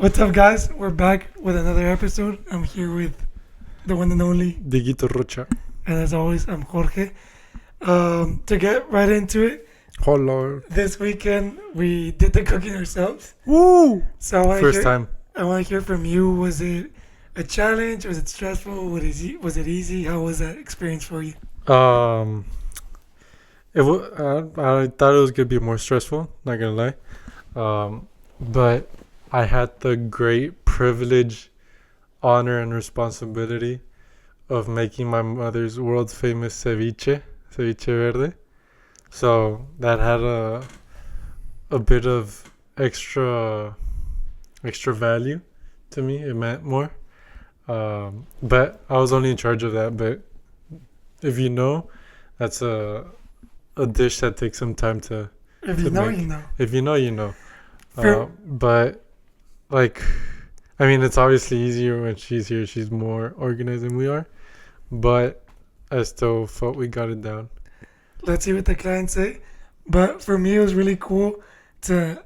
What's up, guys? We're back with another episode. I'm here with the one and only, Dieguito Rocha. and as always, I'm Jorge. To get right into it, Hello. this weekend we did the cooking ourselves. Woo! So I want First time. to hear from you. Was it a challenge? Was it stressful? Was it easy? How was that experience for you? I thought it was gonna be more stressful. Not gonna lie. But I had the great privilege, honor, and responsibility of making my mother's world famous ceviche verde. So that had a bit of extra value to me. It meant more. But I was only in charge of that. But if you know, that's a dish that takes some time to. If you To know, make- you know. If you know, you know. Fair. But like, I mean, it's obviously easier when she's here. She's more organized than we are. But I still felt we got it down. Let's see what the clients say. But for me, it was really cool to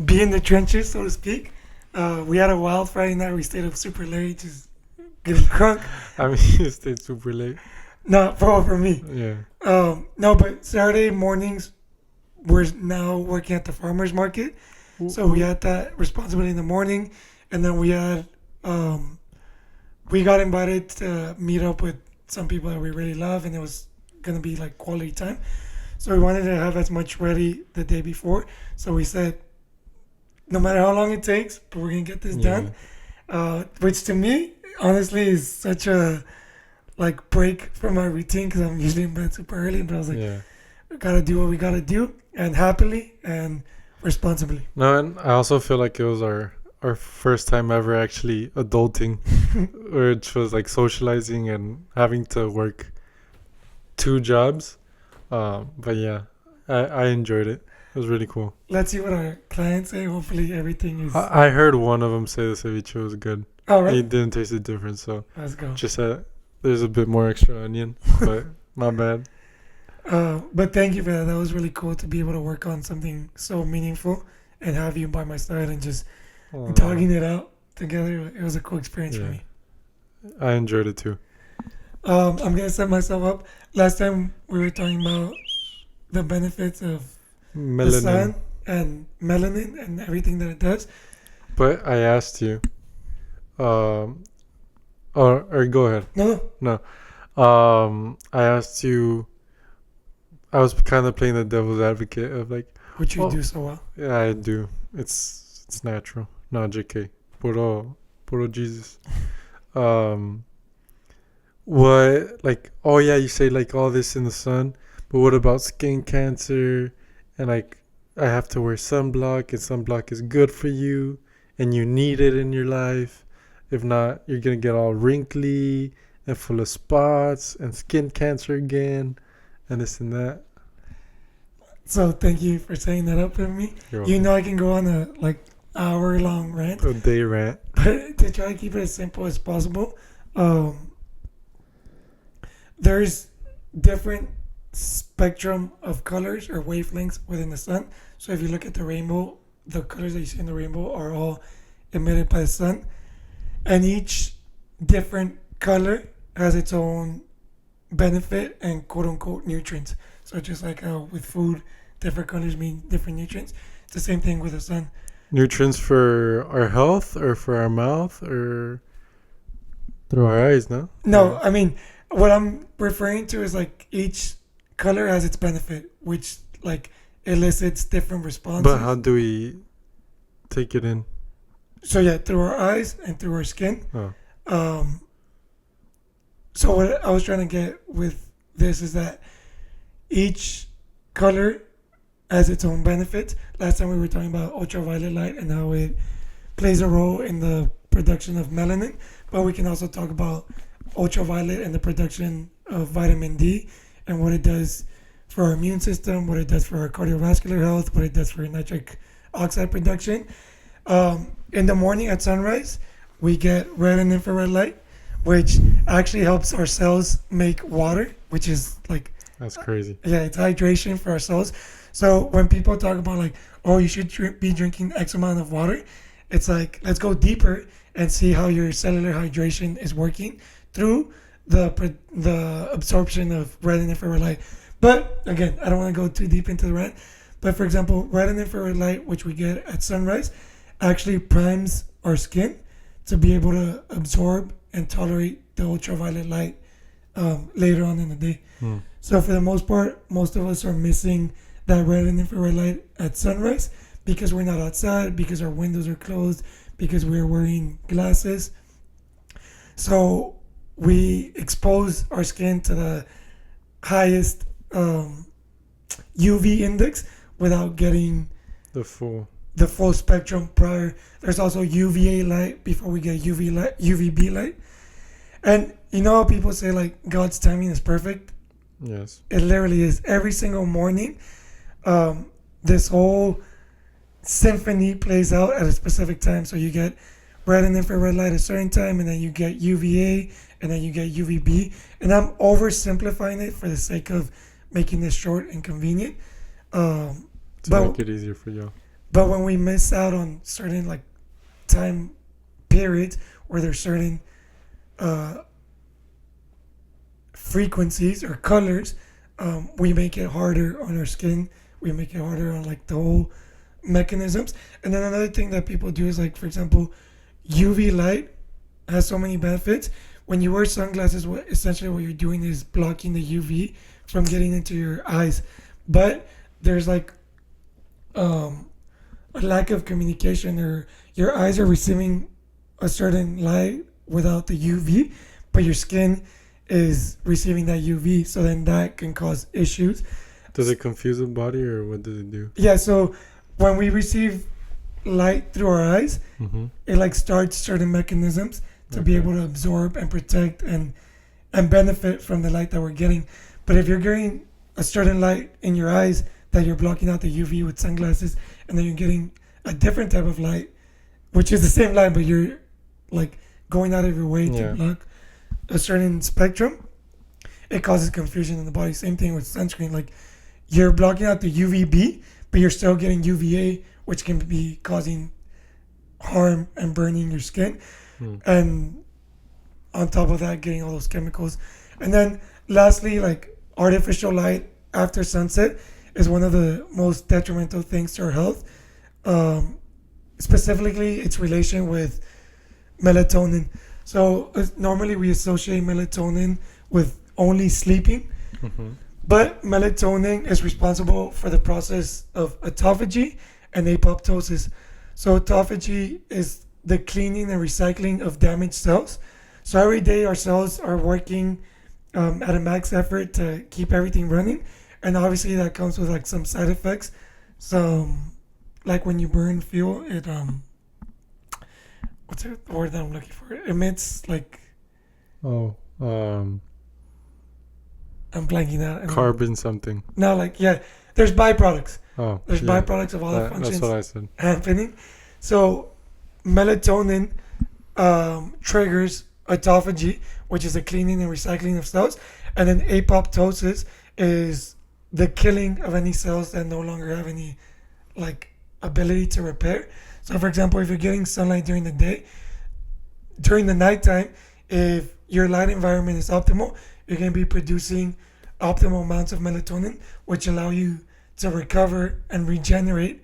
be in the trenches, so to speak. We had a wild Friday night. We stayed up super late, just getting crunk. I mean, you stayed super late. Not for me. Yeah. No, but Saturday mornings, we're now working at the farmers market. So we had that responsibility in the morning, and then we got invited to meet up with some people that we really love, and it was gonna be like quality time. So we wanted to have as much ready the day before. So we said, no matter how long it takes, but we're gonna get this done. Which to me, honestly, is such a like break from my routine because I'm usually in bed super early. But I was like, Yeah. we gotta do what we gotta do, and happily and responsibly. No, and I also feel like it was our first time ever actually adulting, which was like socializing and having to work 2 jobs. But yeah, I enjoyed it. It was really cool. Let's see what our clients say. Hopefully everything is I heard one of them say the ceviche was good. all right. It didn't taste the difference, so Let's go. just there's a bit more extra onion, but my bad. But thank you for that. That was really cool to be able to work on something so meaningful and have you by my side and just Aw. talking it out together. It was a cool experience for Yeah. me. I enjoyed it too. I'm gonna set myself up. Last time we were talking about the benefits of the sun Melanin. and melanin and everything that it does. But I asked you, or go ahead. No, I asked you. I was kind of playing the devil's advocate of like, which you Oh. do so well. yeah, I do. It's natural. No, JK. Puro Jesus. What like? Oh yeah, you say like all this in the sun, but what about skin cancer? And like, I have to wear sunblock, and sunblock is good for you, and you need it in your life. If not, you're gonna get all wrinkly and full of spots and skin cancer again, and this and that. So thank you for saying that up for me. You're You know I can go on a like hour-long rant. welcome. A day rant. But to try to keep it as simple as possible, there's different spectrum of colors or wavelengths within the sun. So if you look at the rainbow, the colors that you see in the rainbow are all emitted by the sun, and each different color has its own benefit and quote unquote nutrients. So just like how with food, different colors mean different nutrients. It's the same thing with the sun. Nutrients for our health or for our mouth or through our eyes, no? No, I mean what I'm referring to is like each color has its benefit, which like elicits different responses. But how do we take it in? So yeah, through our eyes and through our skin. Oh. So what I was trying to get with this is that each color has its own benefits. Last time we were talking about ultraviolet light and how it plays a role in the production of melanin, but we can also talk about ultraviolet and the production of vitamin D and what it does for our immune system, what it does for our cardiovascular health, what it does for nitric oxide production. In the morning at sunrise, we get red and infrared light, which actually helps our cells make water, which is like, That's crazy. yeah, it's hydration for our cells. So when people talk about like, oh, you should be drinking X amount of water, It's like, let's go deeper and see how your cellular hydration is working through the absorption of red and infrared light. But again, I don't want to go too deep into the red. But for example, red and infrared light, which we get at sunrise, actually primes our skin to be able to absorb and tolerate the ultraviolet light later on in the day. Hmm. So for the most part, most of us are missing that red and infrared light at sunrise because we're not outside, because our windows are closed, because we're wearing glasses. So we expose our skin to the highest UV index without getting The full. the full spectrum prior. There's also UVA light before we get UVB light. And you know how people say like God's timing is perfect? Yes. It literally is. Every single morning, this whole symphony plays out at a specific time. So you get red and infrared light at a certain time, and then you get UVA, and then you get UVB. And I'm oversimplifying it for the sake of making this short and convenient. To But make it easier for you. but when we miss out on certain like time periods where there's certain frequencies or colors, we make it harder on our skin. We make it harder on like the whole mechanisms. And then another thing that people do is like, for example, UV light has so many benefits. When you wear sunglasses, essentially what you're doing is blocking the UV from getting into your eyes. But there's like a lack of communication, or your eyes are receiving a certain light without the UV, but your skin is receiving that UV, so then that can cause issues. Does it confuse the body, or what does it do? Yeah, so when we receive light through our eyes, Mm-hmm. it like starts certain mechanisms to be Okay. able to absorb and protect and benefit from the light that we're getting. But if you're getting a certain light in your eyes that you're blocking out the UV with sunglasses, and then you're getting a different type of light, which is the same light, but you're like going out of your way to Yeah. block a certain spectrum, it causes confusion in the body. Same thing with sunscreen. Like you're blocking out the UVB, but you're still getting UVA, which can be causing harm and burning your skin. Hmm. And on top of that, getting all those chemicals. And then lastly, like artificial light after sunset is one of the most detrimental things to our health. Specifically, its relation with melatonin. So normally we associate melatonin with only sleeping, Mm-hmm. but melatonin is responsible for the process of autophagy and apoptosis. So autophagy is the cleaning and recycling of damaged cells. So every day our cells are working at a max effort to keep everything running, and obviously that comes with like some side effects. So like when you burn fuel, it what's the word that I'm looking for? It emits like, Oh, I'm blanking out. carbon something. No, like yeah, there's byproducts. Oh, There's yeah. byproducts of all the That's functions what I said. happening. So melatonin triggers autophagy, which is the cleaning and recycling of cells, and then apoptosis is the killing of any cells that no longer have any like ability to repair. So for example, if you're getting sunlight during the day, during the nighttime, if your light environment is optimal, you're going to be producing optimal amounts of melatonin, which allow you to recover and regenerate.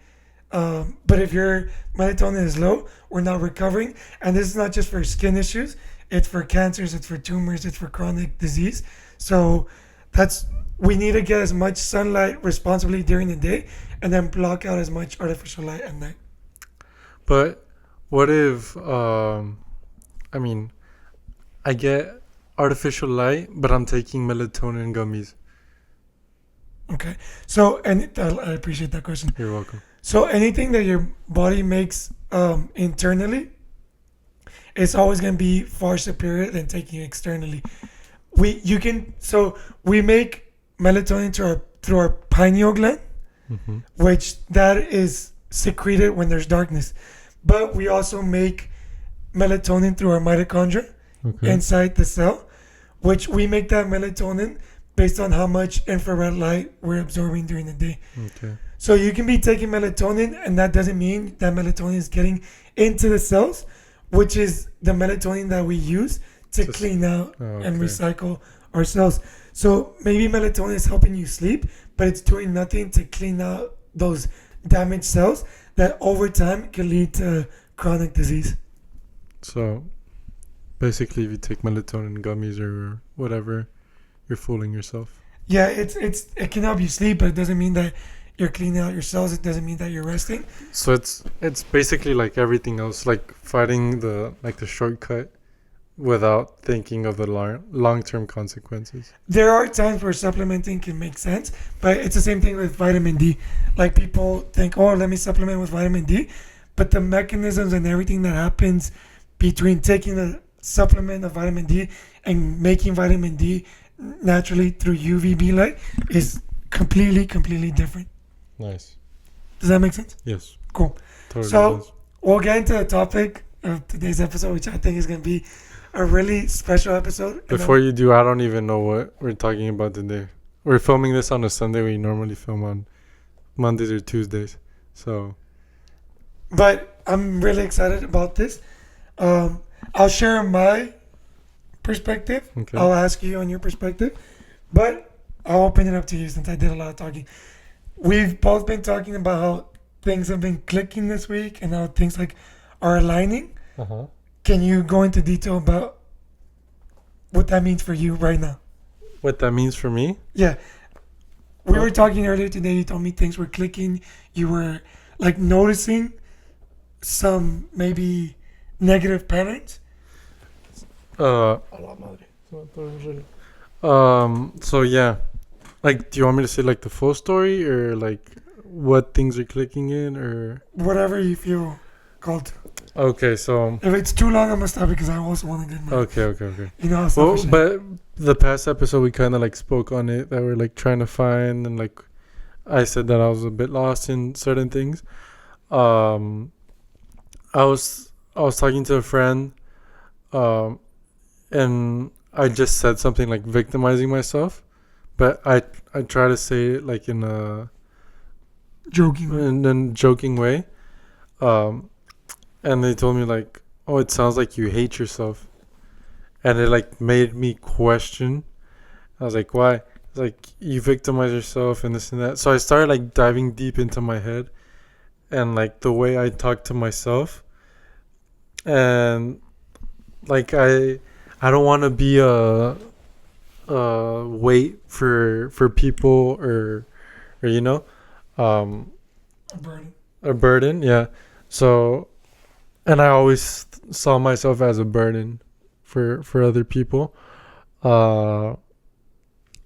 But if your melatonin is low, we're not recovering. And this is not just for skin issues, it's for cancers, it's for tumors, it's for chronic disease. So we need to get as much sunlight responsibly during the day, and then block out as much artificial light at night. But what if, I mean, I get artificial light, but I'm taking melatonin gummies. Okay. So, and I appreciate that question. You're welcome. So anything that your body makes internally, it's always going to be far superior than taking it externally. We make melatonin through our pineal gland, Mm-hmm. which that is secreted when there's darkness. But we also make melatonin through our mitochondria Okay. inside the cell, which we make that melatonin based on how much infrared light we're absorbing during the day. Okay. So you can be taking melatonin, and that doesn't mean that melatonin is getting into the cells, which is the melatonin that we use to Just- clean out and okay. recycle our cells. So maybe melatonin is helping you sleep, but it's doing nothing to clean out those damaged cells that over time can lead to chronic disease. So basically, if you take melatonin gummies or whatever, you're fooling yourself. Yeah, it can help you sleep, but it doesn't mean that you're cleaning out your cells. It doesn't mean that you're resting. So it's basically like everything else, like fighting the shortcut without thinking of the long-term consequences. There are times where supplementing can make sense, but it's the same thing with vitamin D. Like people think, oh, let me supplement with vitamin D, but the mechanisms and everything that happens between taking a supplement of vitamin D and making vitamin D naturally through UVB light is completely different. Nice. Does that make sense? Yes. Cool. Totally So- does. We'll get into the topic of today's episode, which I think is going to be a really special episode. And Before you do, I don't even know what we're talking about today. We're filming this on a Sunday. We normally film on Mondays or Tuesdays. So But I'm really excited about this. I'll share my perspective. okay. I'll ask you on your perspective, but I'll open it up to you since I did a lot of talking. We've both been talking about how things have been clicking this week and how things like are aligning. Uh-huh. Can you go into detail about what that means for you right now? What that means for me? Yeah. We were talking earlier today. You told me things were clicking. You were like noticing some maybe negative patterns. So yeah. Like, do you want me to say like the full story or like what things are clicking in or? Whatever you feel called to. Okay, so If it's too long, I'm gonna stop because I also want to get my. okay. You know how Well, selfish I am. but the past episode we kind of like spoke on it that we're like trying to find and like I said that I was a bit lost in certain things. I was talking to a friend, and I just said something like victimizing myself, but I try to say it like in a joking way, and they told me like, oh, it sounds like you hate yourself, and it like made me question. I was like, why? It's like you victimize yourself and this and that. So I started like diving deep into my head and like the way I talk to myself, and like I don't want to be a weight for people or you know, A burden. a burden. Yeah. So, and I always saw myself as a burden for other people.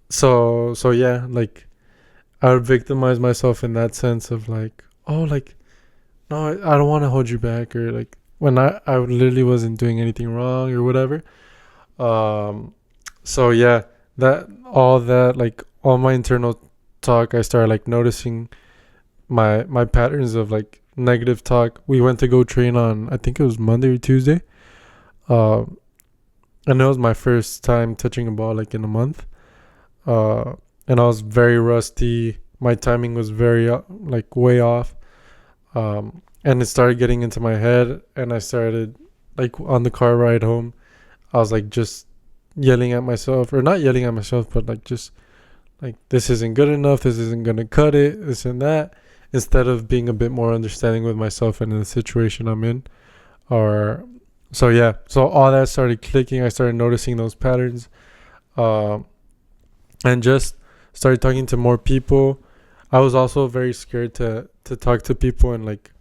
So yeah, like I would victimize myself in that sense of like, oh, like, no, I don't want to hold you back, or like when I literally wasn't doing anything wrong or whatever. So yeah, like all my internal talk, I started like noticing my patterns of like negative talk. We went to go train on, I think it was Monday or Tuesday. And it was my first time touching a ball like in a month. And I was very rusty. My timing was very like way off. And it started getting into my head, and I started like on the car ride home, I was like just yelling at myself, or not yelling at myself, but like just like, this isn't good enough, this isn't gonna cut it, this and that, instead of being a bit more understanding with myself and in the situation I'm in. Or so yeah, so all that started clicking. I started noticing those patterns, and just started talking to more people. I was also very scared to talk to people in like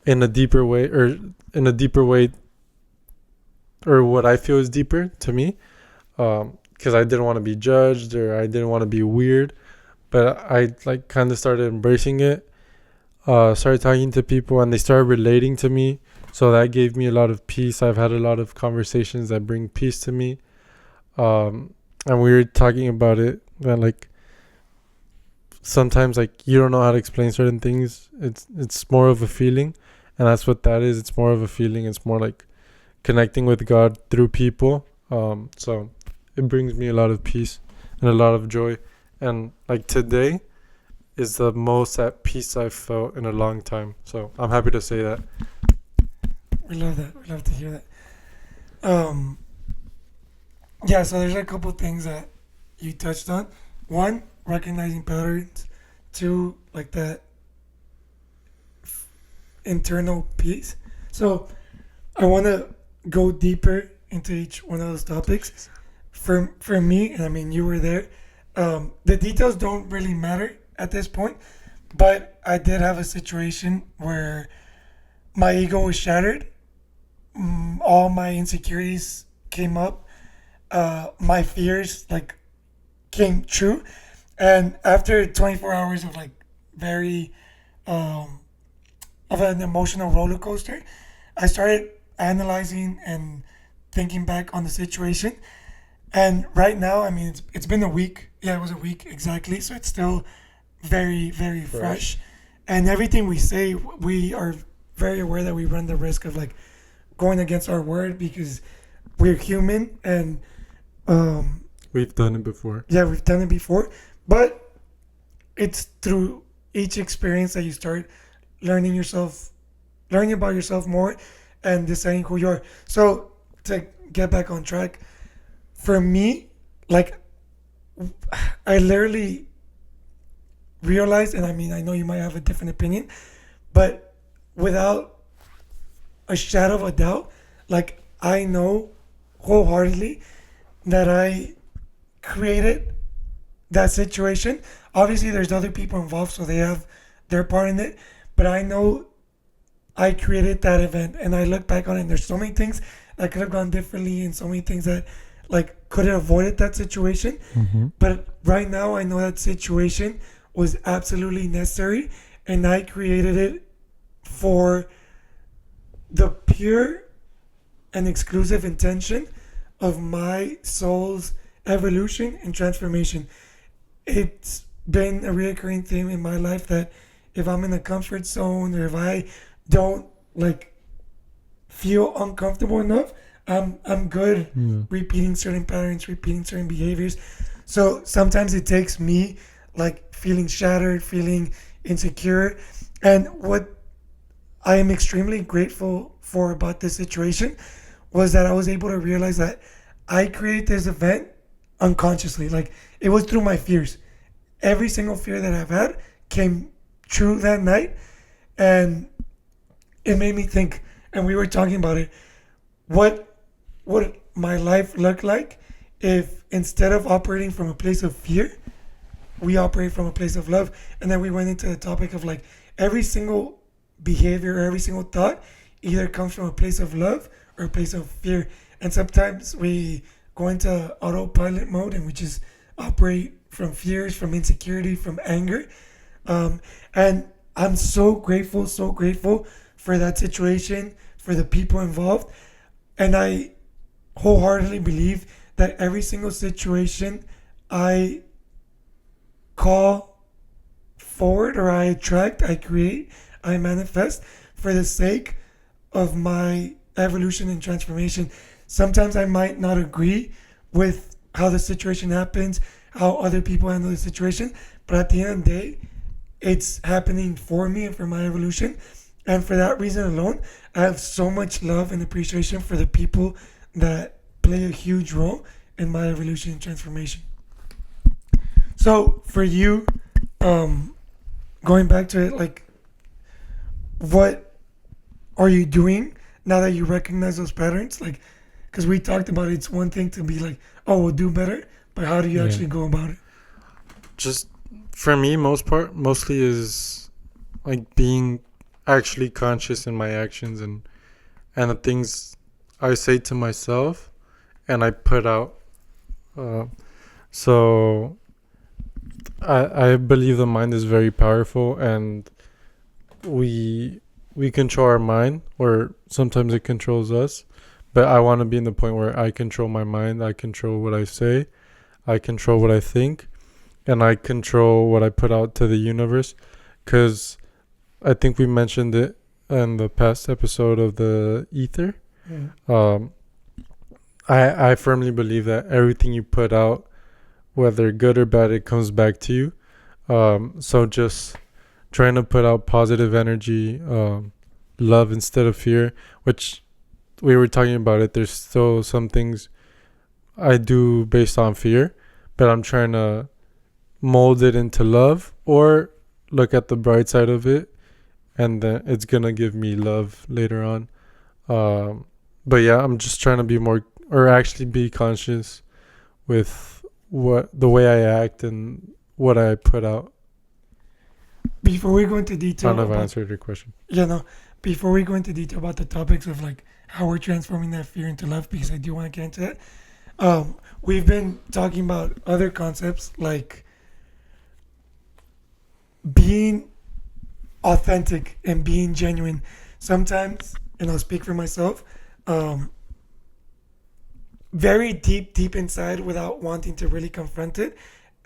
in a deeper way, or what I feel is deeper to me, because I didn't want to be judged, or I didn't want to be weird. But I like kind of started embracing it, started talking to people, and they started relating to me, so that gave me a lot of peace. I've had a lot of conversations that bring peace to me, and we were talking about it, that like sometimes like you don't know how to explain certain things. It's more of a feeling, and that's what that is. It's more of a feeling. It's more like connecting with God through people. So it brings me a lot of peace and a lot of joy. And like today, is the most at peace I've felt in a long time. So I'm happy to say that. We love that. We love to hear that. Yeah, so there's a couple things that you touched on. One, recognizing patterns. Two, like that internal peace. So I want to go deeper into each one of those topics. For me, and I mean you were there. The details don't really matter at this point, but I did have a situation where my ego was shattered. All my insecurities came up. My fears like came true, and after 24 hours of like very of an emotional roller coaster, I started analyzing and thinking back on the situation. And right now, I mean, it's been a week. Yeah, it was a week exactly. So it's still very, very fresh. And everything we say, we are very aware that we run the risk of like going against our word because we're human and We've done it before. yeah, we've done it before. But it's through each experience that you start learning about yourself more and deciding who you are. So to get back on track, for me, like I literally realized, and I mean, I know you might have a different opinion, but without a shadow of a doubt, like I know wholeheartedly that I created that situation. Obviously, there's other people involved, so they have their part in it, but I know I created that event, and I look back on it, and there's so many things that could have gone differently, and so many things that like could have avoided that situation. But right now, I know that situation was absolutely necessary, and I created it for the pure and exclusive intention of my soul's evolution and transformation. It's been a recurring theme in my life that if I'm in a comfort zone or if I don't like feel uncomfortable enough, I'm good repeating certain patterns, repeating certain behaviors. So sometimes it takes me like feeling shattered, feeling insecure. And what I am extremely grateful for about this situation was that I was able to realize that I created this event unconsciously. Like it was through my fears. Every single fear that I've had came true that night. And it made me think, and we were talking about it, what would my life look like if instead of operating from a place of fear, we operate from a place of love? And then we went into the topic of like every single behavior or every single thought either comes from a place of love or a place of fear. And sometimes we go into autopilot mode and we just operate from fears, from insecurity, from anger. And I'm so grateful for that situation, for the people involved. And I wholeheartedly believe that every single situation I call forward or I attract, I create, I manifest for the sake of my evolution and transformation. Sometimes I might not agree with how the situation happens, how other people handle the situation, but at the end of the day, it's happening for me and for my evolution. And for that reason alone, I have so much love and appreciation for the people that play a huge role in my evolution and transformation. So for you, going back to it, like, what are you doing now that you recognize those patterns? Like, because we talked about it, it's one thing to be like, oh, we'll do better, but how do you actually go about it? Just for me, mostly is like being actually conscious in my actions and the things I say to myself and I put out. So I believe the mind is very powerful, and we control our mind, or sometimes it controls us. But I want to be in the point where I control my mind, I control what I say, I control what I think, and I control what I put out to the universe. Because I think we mentioned it in the past episode of the ether. I firmly believe that everything you put out, whether good or bad, it comes back to you. So just trying to put out positive energy, love instead of fear, which we were talking about it. There's still some things I do based on fear, but I'm trying to mold it into love or look at the bright side of it, and then it's gonna give me love later on. But yeah, I'm just trying to be more, or actually be conscious with what the way I act and what I put out. Before we go into I detail don't know if I about, answered your question. yeah, no, before we go into detail about the topics of like how we're transforming that fear into love, because I do want to get into that. We've been talking about other concepts like being authentic and being genuine. Sometimes, and I'll speak for myself, um, very deep inside without wanting to really confront it,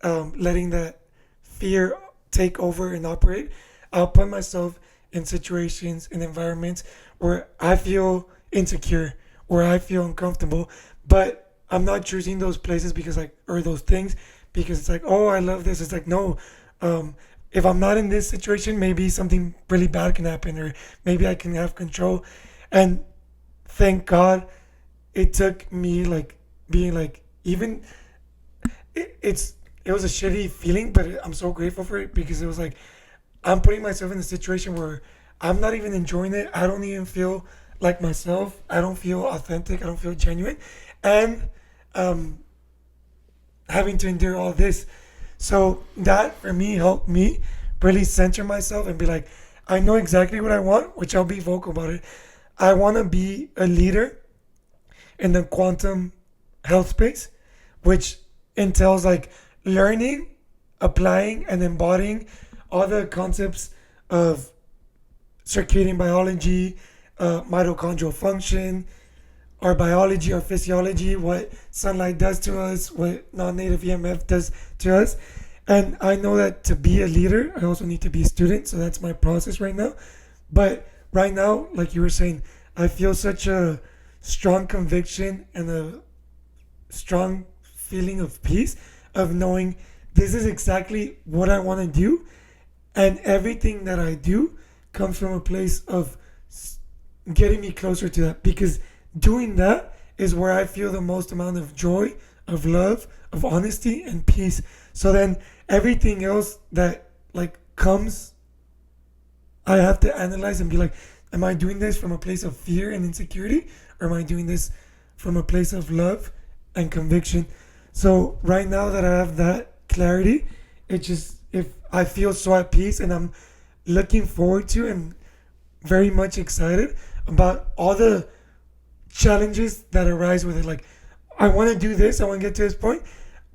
letting that fear take over and operate. I'll put myself in situations and environments where I feel insecure, where I feel uncomfortable, but I'm not choosing those places because like or those things because it's like, oh, I love this. It's like no, um, if I'm not in this situation, maybe something really bad can happen, or maybe I can have control. And thank God it took me like being like even it was a shitty feeling, but I'm so grateful for it because it was like I'm putting myself in a situation where I'm not even enjoying it. I don't even feel like myself. I don't feel authentic. I don't feel genuine, and um, having to endure all this. So that for me helped me really center myself and be like, I know exactly what I want, which I'll be vocal about it. I want to be a leader in the quantum health space, which entails like learning, applying, and embodying all the concepts of circadian biology, mitochondrial function, our biology, our physiology, what sunlight does to us, what non-native EMF does to us. And I know that to be a leader, I also need to be a student. So that's my process right now. But right now, like you were saying, I feel such a strong conviction and a strong feeling of peace of knowing this is exactly what I want to do. And everything that I do comes from a place of getting me closer to that because doing that is where I feel the most amount of joy, of love, of honesty and peace. So then everything else that like comes, I have to analyze and be like, am I doing this from a place of fear and insecurity, or am I doing this from a place of love and conviction? So right now that I have that clarity, it just if I feel so at peace and I'm looking forward to and very much excited about all the challenges that arise with it. Like, I want to do this, I want to get to this point.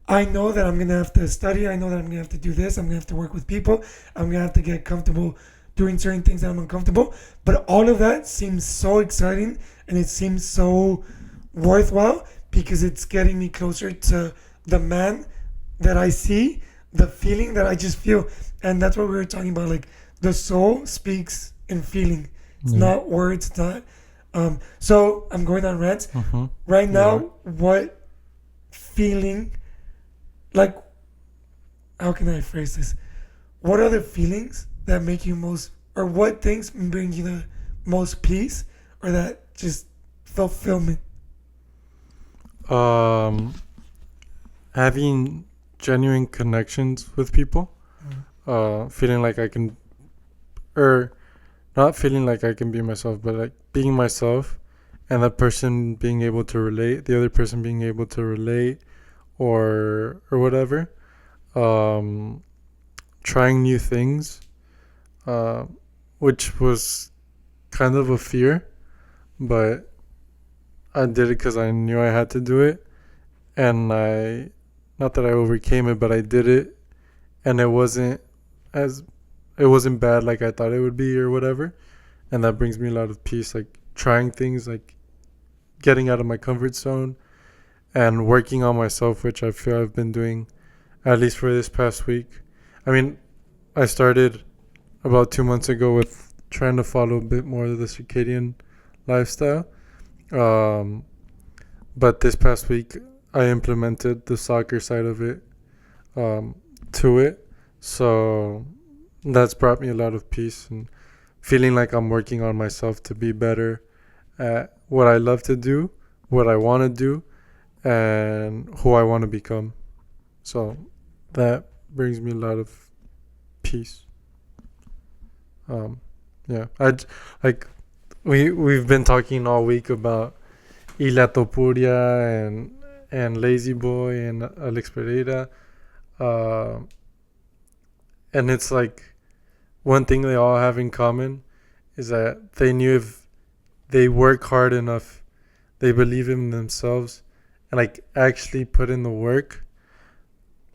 I know that I'm going to have to study. I know that I'm going to have to do this. I'm going to have to work with people. I'm going to have to get comfortable doing certain things that I'm uncomfortable. But all of that seems so exciting and it seems so worthwhile because it's getting me closer to the man that I see, the feeling that I just feel. And that's what we were talking about. Like, the soul speaks in feeling, it's not words, it's not. So I'm going on rants. Mm-hmm. Right now, what feeling, like, how can I phrase this? What are the feelings that make you most, or what things bring you the most peace, or that just fulfillment? Having genuine connections with people, feeling like I can, or not feeling like I can be myself, but like being myself, and that person being able to relate, the other person being able to relate, or whatever. Trying new things, which was kind of a fear, but I did it because I knew I had to do it, and not that I overcame it, but I did it, and as it wasn't bad like I thought it would be or whatever, and that brings me a lot of peace. Like trying things, like getting out of my comfort zone, and working on myself, which I feel I've been doing at least for this past week. I mean, I started about 2 months ago with trying to follow a bit more of the circadian lifestyle. But this past week, I implemented the soccer side of it to it. So that's brought me a lot of peace and feeling like I'm working on myself to be better at what I love to do, what I want to do, and who I want to become. So that brings me a lot of peace. Um, yeah, like we've been talking all week about Ila Topuria and Lazy Boy and Alex Pereira, uh, and it's like one thing they all have in common is that they knew if they work hard enough, they believe in themselves, and like actually put in the work,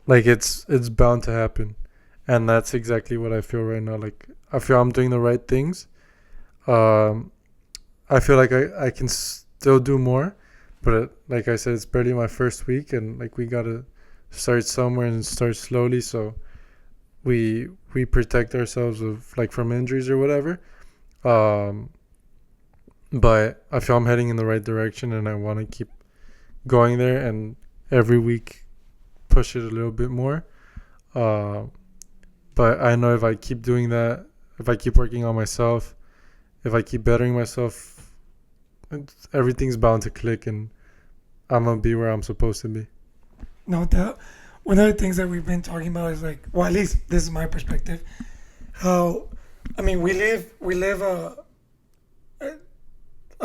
like it's bound to happen. And that's exactly what I feel right now. Like I feel I'm doing the right things. Um, I feel like I can still do more, but like I said, it's barely my first week, and like we gotta start somewhere and start slowly. So we protect ourselves of like from injuries or whatever. Um, but I feel I'm heading in the right direction, and I want to keep going there, and every week push it a little bit more. Uh, but I know if I keep doing that, if I keep working on myself, if I keep bettering myself, everything's bound to click, and I'm gonna be where I'm supposed to be. No doubt. One of the things that we've been talking about is like, well, at least this is my perspective. How, I mean, we live a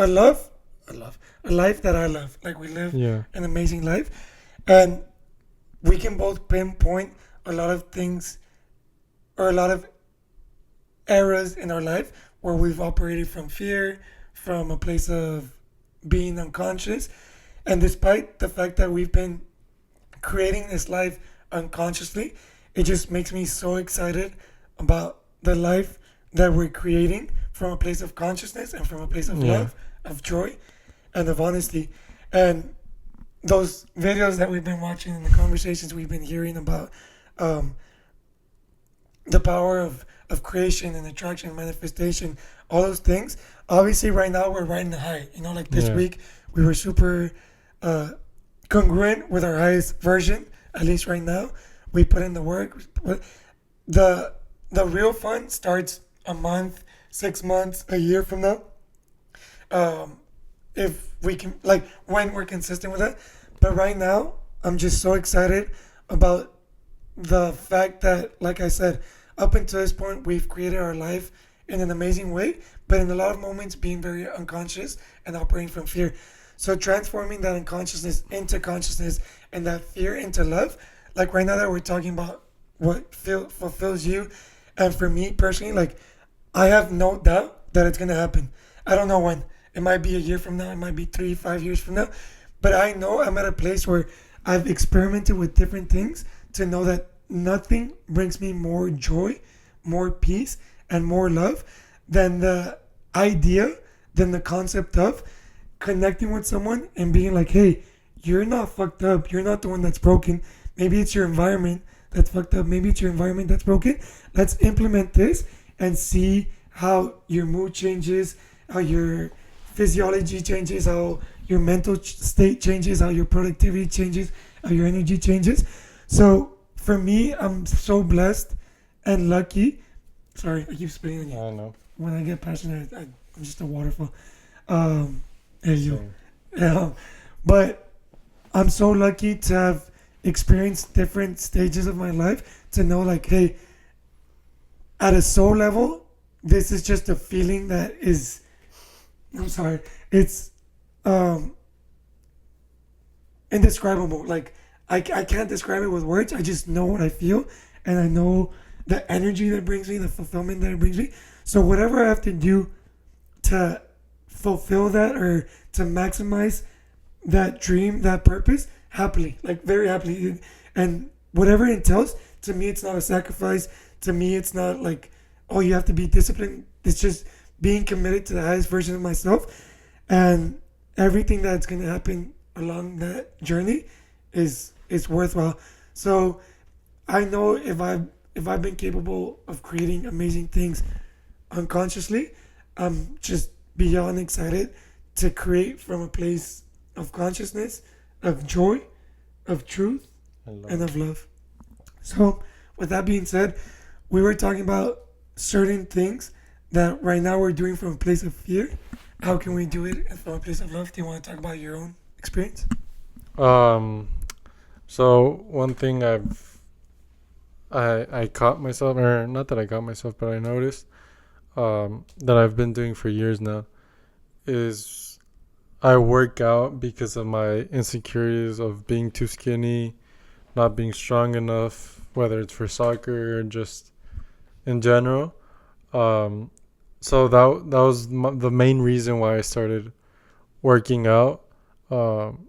love, a life that I love. Like we live Yeah, an amazing life, and we can both pinpoint a lot of things or a lot of eras in our life where we've operated from fear, from a place of being unconscious, and despite the fact that we've been creating this life unconsciously, it just makes me so excited about the life that we're creating from a place of consciousness and from a place of yeah, love, of joy, and of honesty. And those videos that we've been watching and the conversations we've been hearing about um, the power of creation and attraction, manifestation, all those things. Obviously, right now we're riding the high. You know, like this yeah, week we were super uh, congruent with our highest version. At least right now, we put in the work. But the real fun starts a month, 6 months, a year from now. Um, if we can, like, when we're consistent with it. But right now, I'm just so excited about the fact that, like I said, up until this point, we've created our life in an amazing way, but in a lot of moments, being very unconscious and operating from fear. So, transforming that unconsciousness into consciousness and that fear into love, like right now that we're talking about what fulfills you. And for me personally, like, I have no doubt that it's going to happen. I don't know when. It might be a year from now, it might be 3, 5 years from now, but I know I'm at a place where I've experimented with different things to know that nothing brings me more joy, more peace, and more love than the idea, than the concept of connecting with someone and being like, hey, you're not fucked up. You're not the one that's broken. Maybe it's your environment that's fucked up. Maybe it's your environment that's broken. Let's implement this and see how your mood changes, how your physiology changes, how your mental state changes, how your productivity changes, how your energy changes. So for me, I'm so blessed and lucky. Sorry, I keep spitting on you. I know. When I get passionate, I'm just a waterfall. Um, hey, you. Same. But I'm so lucky to have experienced different stages of my life to know, like, hey, at a soul level, this is just a feeling that is, I'm sorry, it's um, indescribable. Like, I can't describe it with words. I just know what I feel, and I know the energy that brings me, the fulfillment that it brings me. So, whatever I have to do to fulfill that or to maximize that dream, that purpose, happily, like very happily. And whatever it entails, to me, it's not a sacrifice. To me, it's not like, oh, you have to be disciplined. It's just being committed to the highest version of myself. And everything that's going to happen along that journey is worthwhile. So I know if I've been capable of creating amazing things unconsciously, I'm just beyond excited to create from a place of consciousness, of joy, of truth, I love and it. of love. So, with that being said, we were talking about certain things that right now we're doing from a place of fear. How can we do it from a place of love? Do you want to talk about your own experience? Um, so one thing I caught myself, or not that I caught myself, but I noticed that I've been doing for years now is I work out because of my insecurities of being too skinny, not being strong enough, whether it's for soccer or just in general. Um, so that was the main reason why I started working out. Um,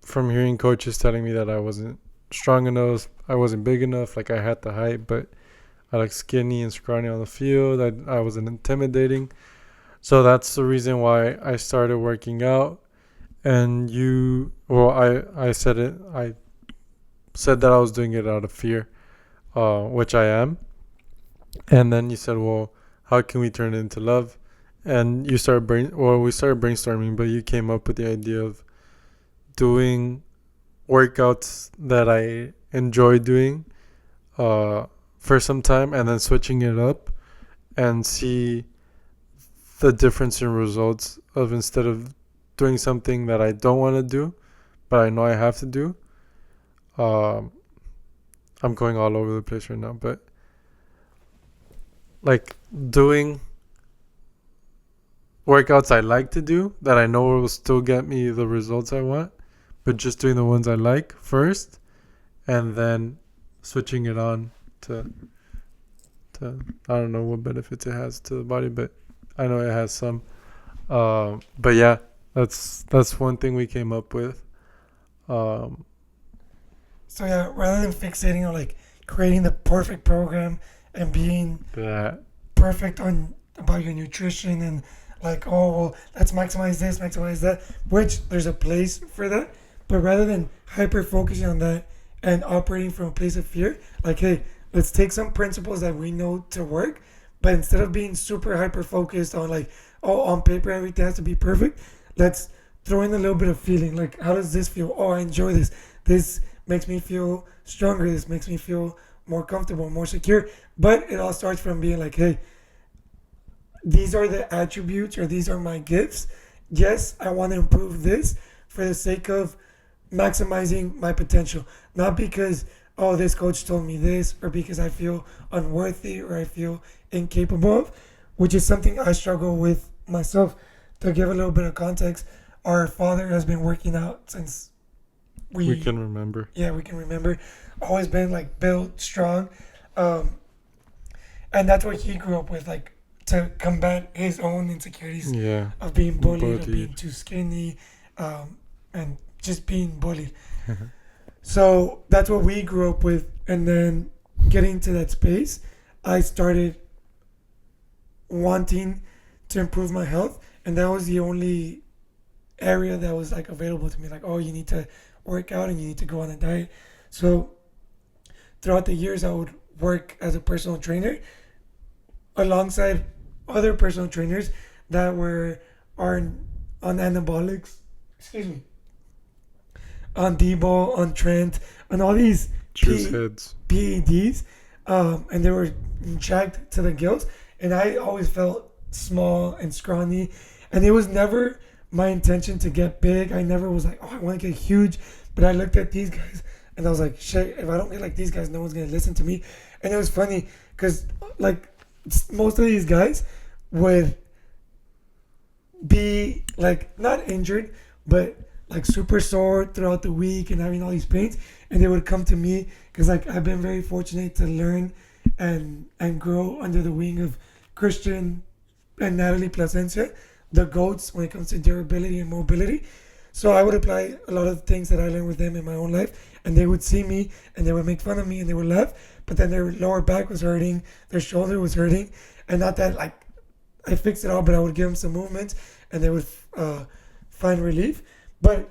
from hearing coaches telling me that I wasn't strong enough, I wasn't big enough, like I had the height, but I looked skinny and scrawny on the field. I wasn't intimidating. So that's the reason why I started working out. And I said it. I said that I was doing it out of fear, which I am. And then you said, well, how can we turn it into love? And we started brainstorming, but you came up with the idea of doing workouts that I enjoy doing for some time and then switching it up and see the difference in results of instead of doing something that I don't want to do, but I know I have to do. Um, I'm going all over the place right now, but like doing workouts I like to do that I know will still get me the results I want, but just doing the ones I like first and then switching it on to I don't know what benefits it has to the body, but I know it has some. But yeah, that's one thing we came up with. Um, So yeah, rather than fixating on like creating the perfect program and being that perfect on about your nutrition and like, oh well, let's maximize this, maximize that, which there's a place for that, but rather than hyper focusing on that and operating from a place of fear, like, hey, let's take some principles that we know to work, but instead of being super hyper focused on like, oh, on paper everything has to be perfect, let's throw in a little bit of feeling. Like, how does this feel? Oh, I enjoy this. This makes me feel stronger. This makes me feel more comfortable, more secure. But it all starts from being like, hey, these are the attributes or these are my gifts. Yes, I want to improve this for the sake of maximizing my potential. Not because, oh, this coach told me this, or because I feel unworthy or I feel incapable of, which is something I struggle with myself. To give a little bit of context, our father has been working out since we can remember. Yeah, we can remember. Always been like built strong, and that's what he grew up with. Like to combat his own insecurities Yeah, of being bullied, of being bullied. too skinny, and just being bullied. So that's what we grew up with, and then getting to that space, I started wanting to improve my health, and that was the only area that was like available to me. Like, oh, you need to work out and you need to go on a diet. So throughout the years, I would work as a personal trainer alongside other personal trainers that on anabolics. Excuse me. On Debo, on Trent, on all these Choose heads. PEDs, and they were jacked to the gills, and I always felt small and scrawny, and it was never my intention to get big. I never was like, oh, I want to get huge, but I looked at these guys, and I was like, shit, if I don't get like these guys, no one's gonna listen to me. And it was funny because like most of these guys would be like not injured, but like super sore throughout the week and having all these pains, and they would come to me because like I've been very fortunate to learn and grow under the wing of Christian and Natalie Placencia, the goats when it comes to durability and mobility. So I would apply a lot of things that I learned with them in my own life, and they would see me and they would make fun of me and they would laugh, but then their lower back was hurting, their shoulder was hurting, and not that like I fixed it all, but I would give them some movements and they would find relief. But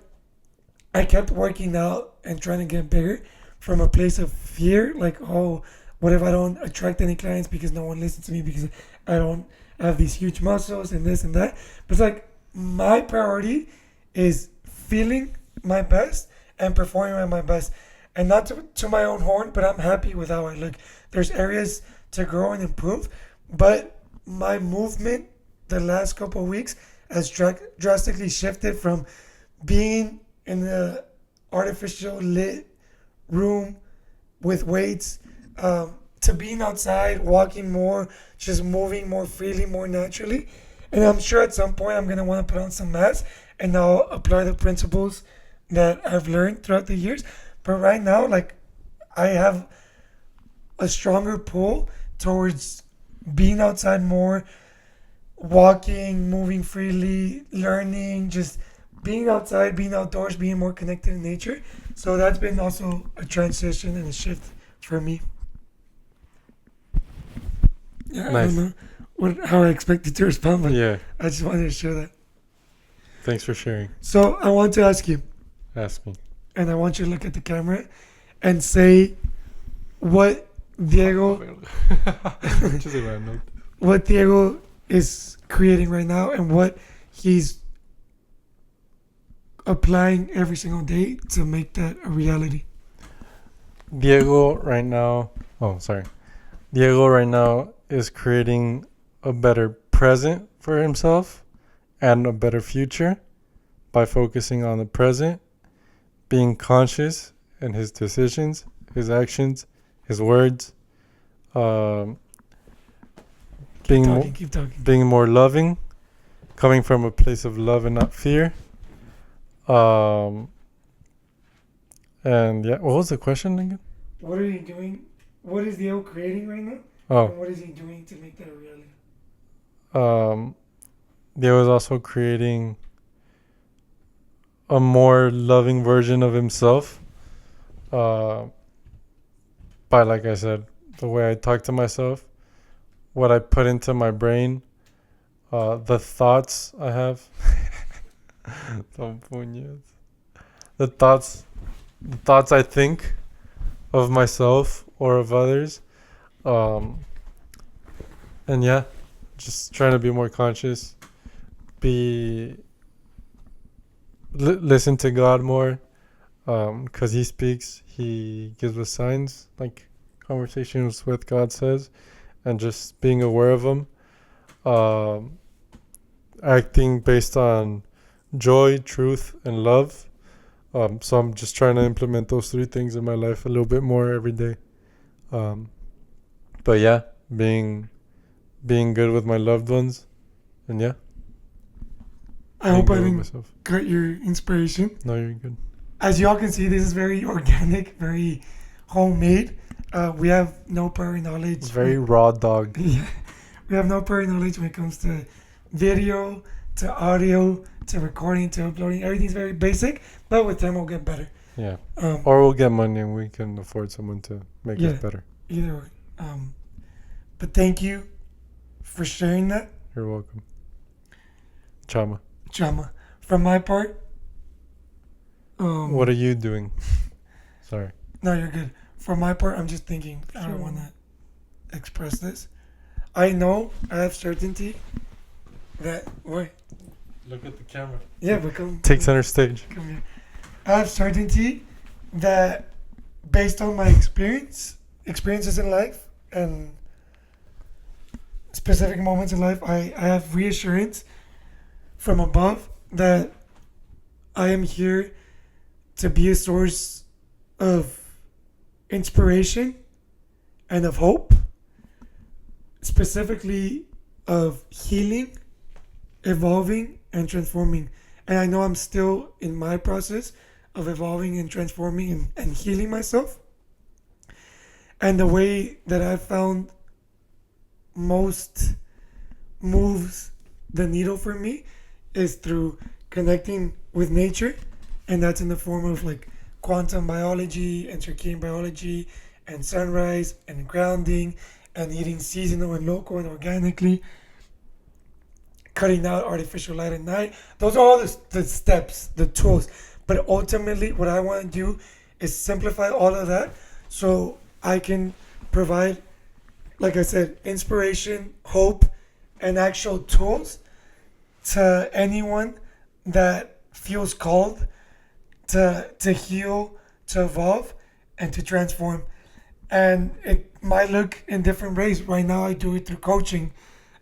I kept working out and trying to get bigger from a place of fear, like, oh, what if I don't attract any clients because no one listens to me because I don't have these huge muscles and this and that. But it's like my priority is feeling my best and performing at my best. And not to my own horn, but I'm happy with how I look. There's areas to grow and improve, but my movement the last couple of weeks has drastically shifted from being in the artificial lit room with weights, to being outside, walking more, just moving more freely, more naturally. And I'm sure at some point I'm gonna want to put on some mass and I'll apply the principles that I've learned throughout the years. But right now, like, I have a stronger pull towards being outside more, walking, moving freely, learning, just being outside, being outdoors, being more connected in nature. So that's been also a transition and a shift for me. Yeah, I Nice. don't know how I expected to respond, but Yeah. I just wanted to share that. Thanks for sharing. So I want to ask you, Ask me. and I want you to look at the camera and say what Diego Just a random. what Diego is creating right now and what he's applying every single day to make that a reality. Diego right now. Oh, sorry. Diego right now is creating a better present for himself and a better future by focusing on the present, being conscious in his decisions, his actions, his words, um, being Keep talking. being more loving, coming from a place of love and not fear. And yeah, what was the question again? What are you doing? What is Diego creating right now? Oh, And what is he doing to make that a reality? there was also creating a more loving version of himself. By, like I said, the way I talk to myself, what I put into my brain, the thoughts I have, the thoughts I think of myself or of others. And yeah, just trying to be more conscious, listen to God more, because He speaks, He gives us signs, like Conversations with God says, and just being aware of them, acting based on joy, truth, and love. So I'm just trying to implement those three things in my life a little bit more every day. But yeah, being good with my loved ones, and yeah, I hope I good with didn't myself. cut your inspiration. No, you're good. As y'all can see, this is very organic, very homemade. We have no prior knowledge. Very raw dog. Yeah. We have no prior knowledge when it comes to video, to audio, to recording, to uploading. Everything's very basic, but with time we'll get better. Yeah. Um, Or we'll get money and we can afford someone to make Yeah. us better. Either way. But thank you for sharing that, You're welcome. Chama. Chama. From my part, What are you doing? Sorry. no, you're good. For my part, I'm just thinking, I don't Sure. want to express this. I know I have certainty that, wait, Look at the camera. yeah, but come. Take center stage. Come here. I have certainty that based on my experiences in life, and specific moments in life, I have reassurance from above that I am here to be a source of inspiration and of hope, specifically of healing, evolving, and transforming. And I know I'm still in my process of evolving and transforming and healing myself. And the way that I've found most moves the needle for me is through connecting with nature, and that's in the form of like quantum biology and circadian biology and sunrise and grounding and eating seasonal and local and organically, cutting out artificial light at night. Those are all the steps, the tools. But ultimately, what I want to do is simplify all of that so I can provide, like I said, inspiration, hope, and actual tools to anyone that feels called to heal, to evolve, and to transform. And it might look in different ways. Right now, I do it through coaching.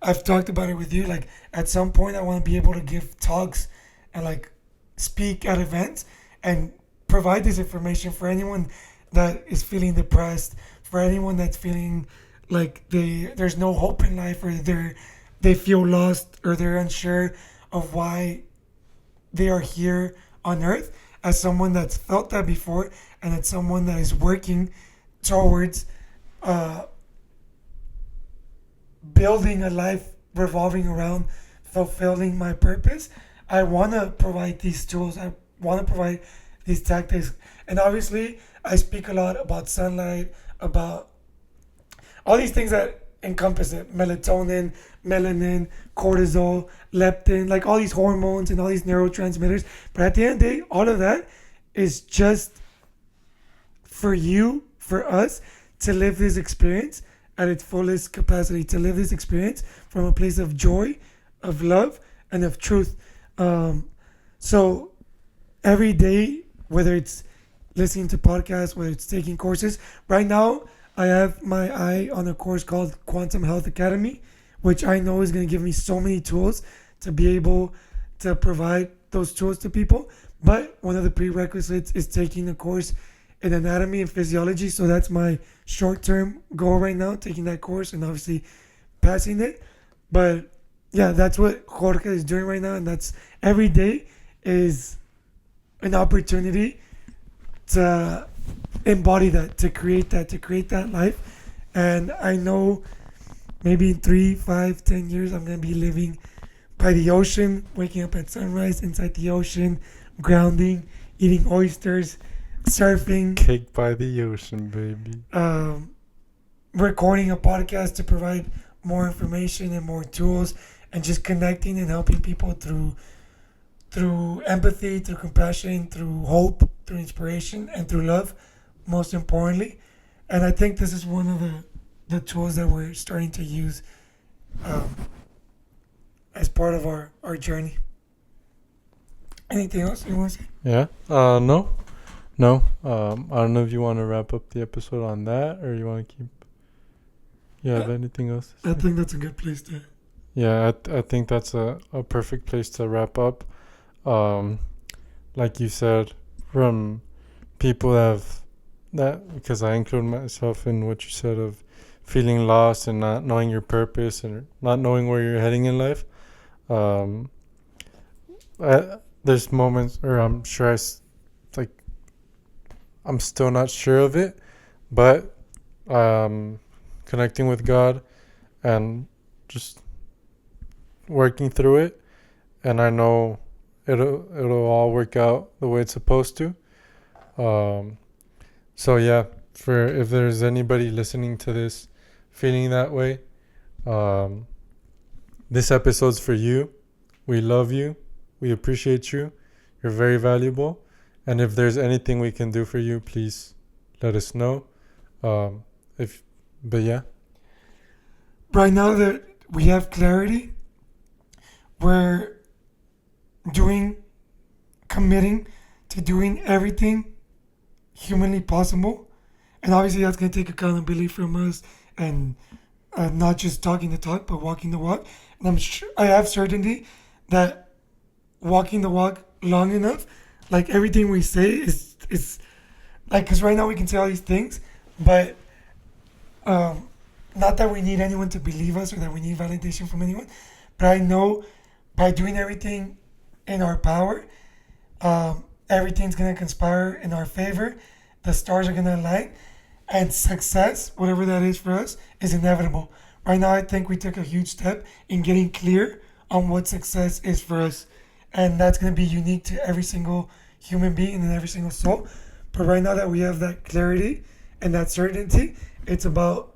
I've talked about it with you. Like at some point, I want to be able to give talks and like speak at events and provide this information for anyone that is feeling depressed, for anyone that's feeling like there's no hope in life, or they feel lost, or they're unsure of why they are here on earth. As someone that's felt that before, and as someone that is working towards uh, building a life revolving around fulfilling my purpose, I want to provide these tools. I want to provide these tactics. And obviously, I speak a lot about sunlight, about all these things that encompass it: melatonin, melanin, cortisol, leptin, like all these hormones and all these neurotransmitters. But at the end of the day, all of that is just for you, for us, to live this experience at its fullest capacity, to live this experience from a place of joy, of love, and of truth. So every day, whether it's listening to podcasts, whether it's taking courses, right now I have my eye on a course called Quantum Health Academy, which I know is going to give me so many tools to be able to provide those tools to people. But one of the prerequisites is taking a course in anatomy and physiology. So that's my short term goal right now, taking that course and obviously passing it. But yeah, that's what Jorge is doing right now. And that's every day is an opportunity to embody that, to create that life. And I know maybe in 3, 5, 10 years, I'm going to be living by the ocean, waking up at sunrise inside the ocean, grounding, eating oysters, surfing, Cake by the ocean, baby. recording a podcast to provide more information and more tools, and just connecting and helping people through empathy, through compassion, through hope, through inspiration, and through love, most importantly. And I think this is one of the tools that we're starting to use as part of our journey. Anything else you want to say? Yeah. No. No. I don't know if you want to wrap up the episode on that, or you want to keep. You have anything else to say? I think that's a good place to. Yeah, I think that's a perfect place to wrap up. Like you said, from people that, because I include myself in what you said of feeling lost and not knowing your purpose and not knowing where you're heading in life. There's moments, or I'm sure I'm still not sure of it, but connecting with God and just working through it, and I know it'll all work out the way it's supposed to. So yeah, if there's anybody listening to this feeling that way, this episode's for you. We love you. We appreciate you. You're very valuable. And if there's anything we can do for you, please let us know. But yeah. Right now that we have clarity, we're committing to doing everything humanly possible. And obviously that's going to take accountability from us, and not just talking the talk, but walking the walk. And I have certainty that walking the walk long enough, like everything we say is like, because right now we can say all these things, but not that we need anyone to believe us or that we need validation from anyone, but I know by doing everything in our power, everything's going to conspire in our favor. The stars are going to align, and success, whatever that is for us, is inevitable. Right now, I think we took a huge step in getting clear on what success is for us. And that's going to be unique to every single human being and every single soul. But right now that we have that clarity and that certainty, it's about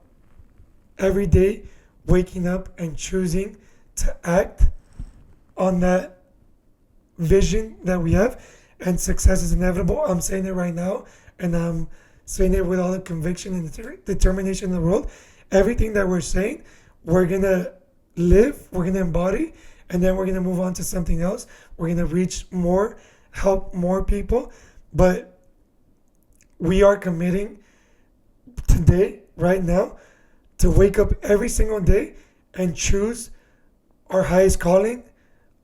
every day waking up and choosing to act on that vision that we have. And success is inevitable. I'm saying it right now, and I'm saying it with all the conviction and determination in the world. Everything that we're saying, we're going to live, we're going to embody, and then we're going to move on to something else. We're going to reach more, help more people. But we are committing today, right now, to wake up every single day and choose our highest calling,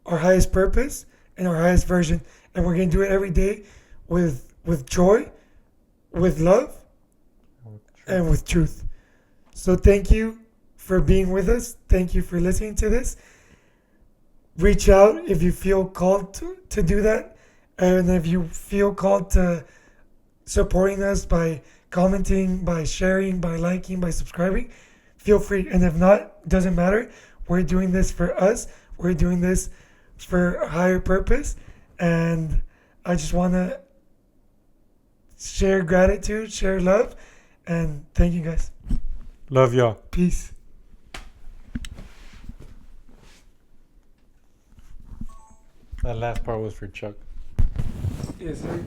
our highest purpose, and our highest version. And we're going to do it every day with joy, with love, and with truth. So thank you for being with us. Thank you for listening to this. Reach out if you feel called to do that. And if you feel called to supporting us by commenting, by sharing, by liking, by subscribing, feel free. And if not, doesn't matter. We're doing this for us. We're doing this for a higher purpose. And I just want to share gratitude, share love, and thank you guys. Love y'all. Peace. That last part was for Chuck. Yes, sir.